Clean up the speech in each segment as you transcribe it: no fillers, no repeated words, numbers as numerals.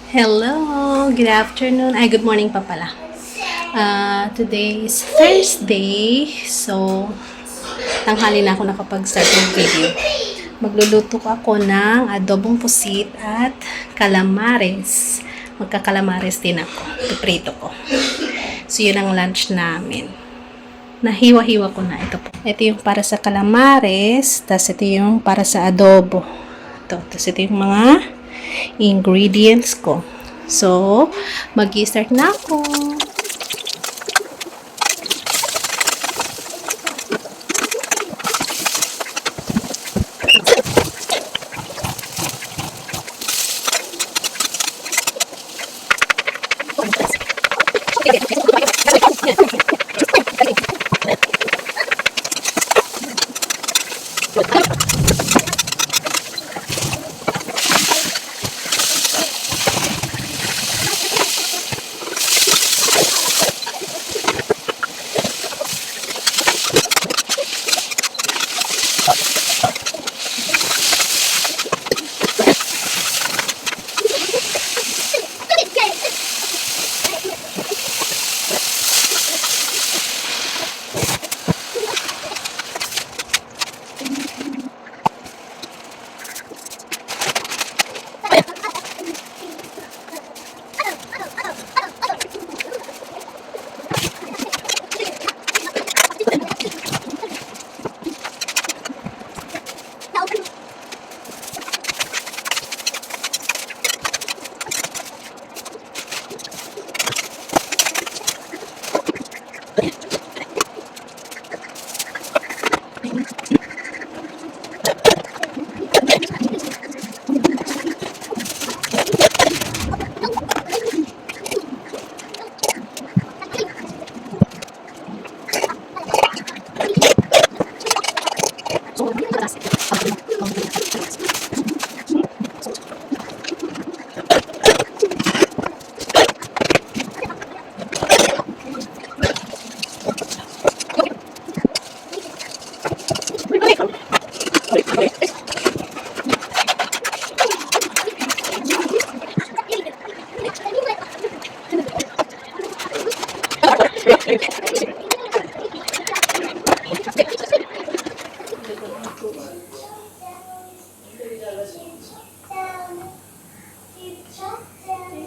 Hello, good afternoon. Ay, good morning pa pala. Today is Thursday. So, tanghali na ako nakapag-start ng video. Magluluto ako ng adobong pusit at calamares. Magka-calamares din ako. Piprito ko. So, yun ang lunch namin. Nahiwa-hiwa ko na. Ito po. Ito yung para sa calamares. Tapos ito yung para sa adobo. Ito. Tapos ito yung mga ingredients ko. So, mag-i-start na ako.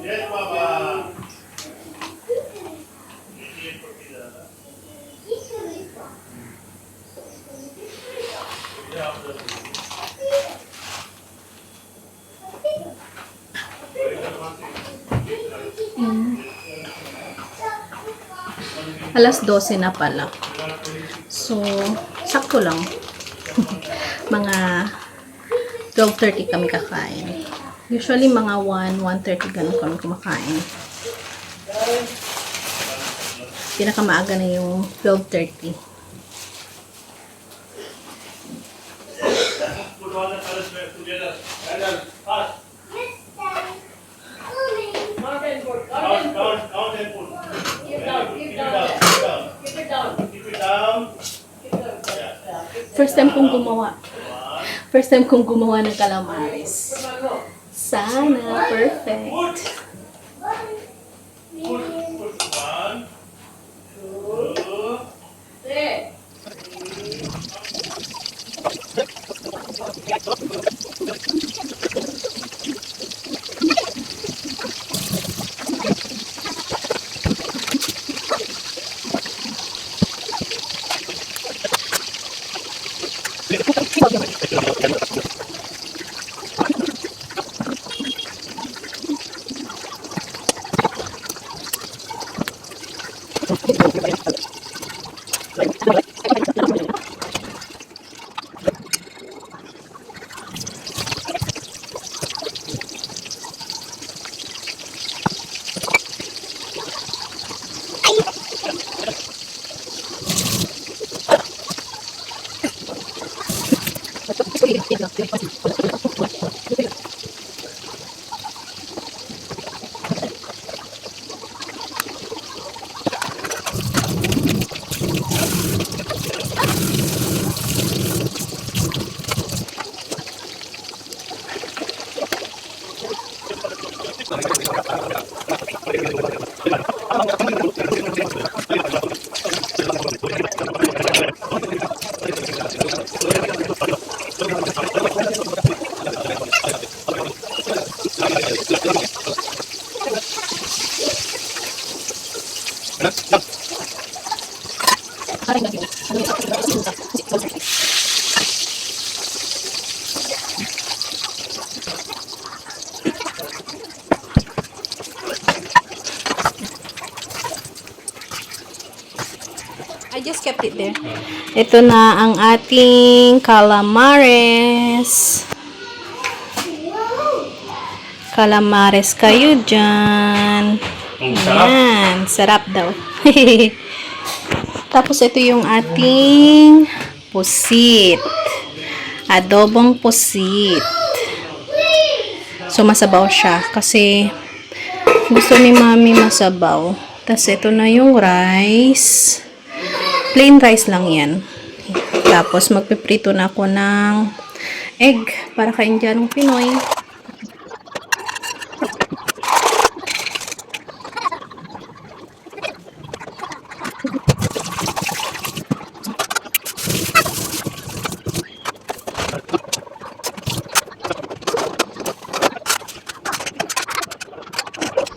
Yes, Baba. Alas 12 na pala. So, sakto lang. Mga 12:30 kami kakain. Usually, mga 1:30 ganun kami kumakain. Pinakamaaga na yung 12:30. Put all the colors together. And then fast. Count and put. Keep it down. Keep it down. First time kong gumawa. First time kong gumawa ng calamares. Sana perfect. Put one, two, three. I just kept it there. Ito na ang ating calamares. Calamares kayo dyan. Ayan. Sarap daw. Tapos ito yung ating pusit. Adobong pusit. So masabaw siya kasi gusto ni mami masabaw. Tapos ito na yung rice. Plain rice lang yan. Tapos magpiprito na ako ng egg para kain dyan ng Pinoy.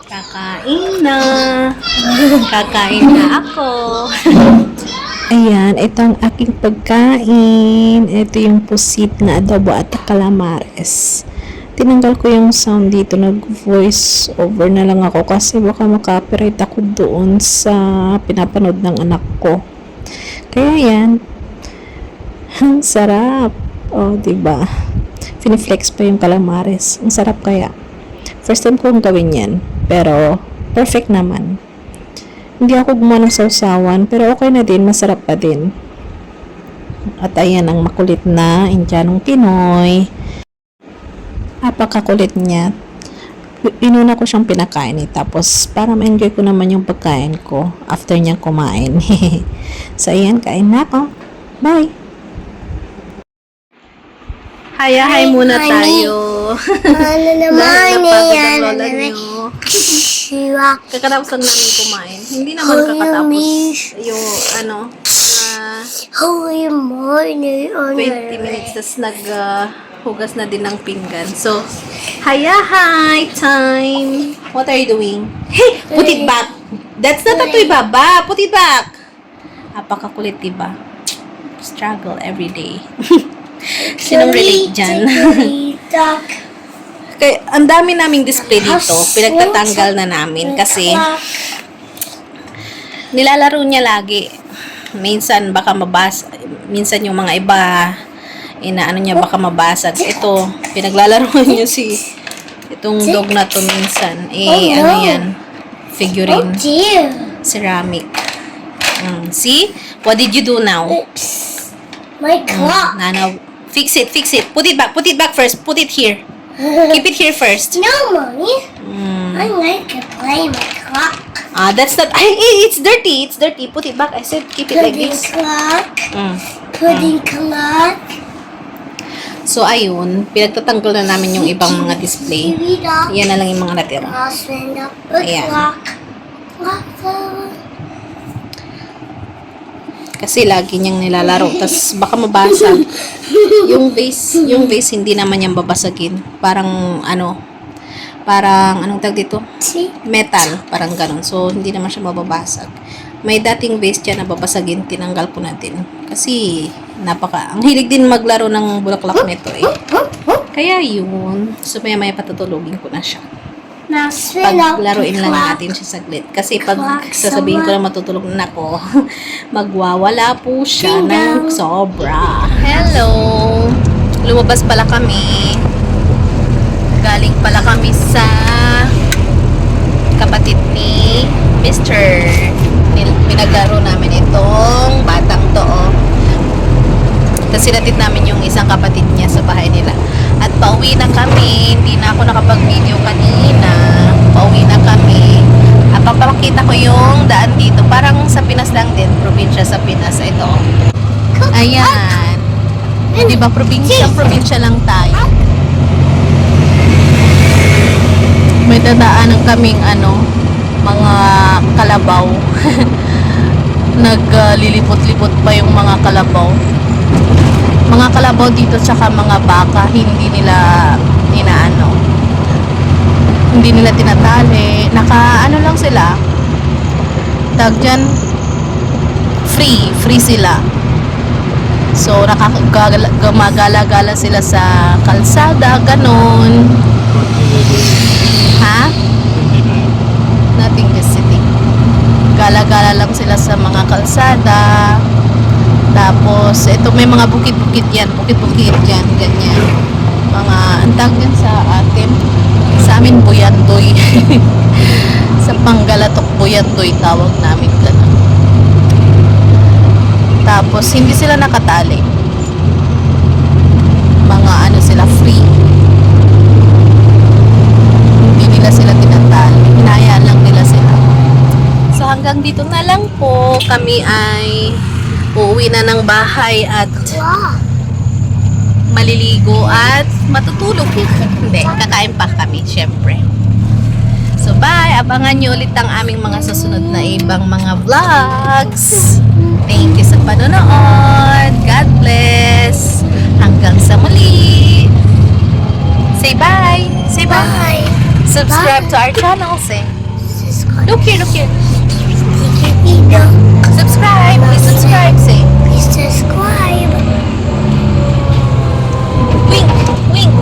Kakain na. Kakain na ako. Ayan, ito ang aking pagkain. Ito yung pusit na adobo at calamares. Tinanggal ko yung sound dito. Nag-voice over na lang ako kasi baka maka-copyright ako doon sa pinapanood ng anak ko. Kaya yan. Ang sarap. O, diba? Finiflex pa yung calamares. Ang sarap kaya. First time kong gawin yan. Pero, perfect naman. Hindi ako gumawa ng sausawan, pero okay na din, masarap pa din. At ayan ang makulit na Indianong Pinoy. Apakakulit niya. Inuna ko siyang pinakain tapos para ma-enjoy ko naman yung pagkain ko after niyang kumain. So ayan, kain na ako. Bye! Hi muna tayo. Ano naman Napagod yan? ang lola niyo. Kakatapos lang namin kumain. Hindi naman kakatapos yung Holy morning. 20 minutes tas hugas na din ng pinggan. So, hi time. What are you doing? Hey, put it back. That's not a toy, baba. Put it back. Apakakulit, diba? Struggle every day. Sinong relate dyan? Kaya, ang dami naming display dito. Pinagtatanggal na namin kasi nilalaro niya lagi. Minsan baka minsan yung mga iba inaano niya baka mabasag. Ito, pinaglalaro niya itong dog na to minsan. Ano yan? Figurine. Ceramic. See? What did you do now? My clock. Nana, fix it. Put it back first. Put it here. Keep it here first. No, mommy. I like to play my clock. That's not. It's dirty. Put it back. I said keep it like Pudding this. clock. Mm. Pudding clock. So, ayun. Pinagtatanggal na namin yung ibang mga display. TV dog. Yan na lang yung mga natira. Husband dog. Ayan. Clock. Clock. Kasi lagi niyang nilalaro. Tapos baka mabasag. Yung base hindi naman niyang babasagin. Parang anong tag dito? See? Metal. Parang ganun. So, hindi naman siya mababasag. May dating base dyan na babasagin. Tinanggal ko natin. Kasi, ang hilig din maglaro ng bulaklak nito eh. Kaya yun. So, maya patutulogin ko na siya. Now spin up Paglaruin the lang clock. natin siya saglit. Kasi pag Clock, sasabihin ko na matutulog na ako, magwawala po siya Ding ng dong. sobra. Hello! Lumabas pala kami. Galing pala kami sa kapatid ni Mr. Pinaglaro namin itong batang to. Tapos sinatid namin yung isang kapatid niya sa bahay nila. At pauwi na kami. Hindi na ako nakapag-video kanina. Pauwi na kami. At papakita ko yung daan dito. Parang sa Pinas lang din. Probinsya sa Pinas. Ito. Ayan. Diba probinsya lang tayo. May dadaanan kaming mga kalabaw. Naglilipot-lipot pa yung mga kalabaw. Mga kalabaw dito tsaka mga baka, hindi nila hindi nila tinatali. Lang sila. Tag dyan, free sila. So, gumagala-gala sila sa kalsada, ganon. Ha? Nothing just sitting. Gala-gala lang sila sa mga kalsada. Tapos, ito may mga bukid-bukid yan. Bukid-bukid yan, ganyan. Mga, antag yan sa atin. Sa amin, buyandoy. Sa Panggalatok, buyandoy tawag namin ganun. Tapos, hindi sila nakatali. Mga sila, free. Hindi nila sila tinatali. Hinayaan lang nila sila. So, hanggang dito na lang po. Kami ay uuwi na ng bahay at Wow. maliligo at matutulog. Hindi, kakain pa kami, syempre. So, bye! Abangan nyo ulit ang aming mga susunod na ibang mga vlogs. Thank you sa panonood. God bless. Hanggang sa muli. Say bye. Say bye. Bye. Subscribe to our channel. Say. Subscribe. Look here, look here. Video. Subscribe. Please subscribe. Say. Please subscribe. Wink. Wink.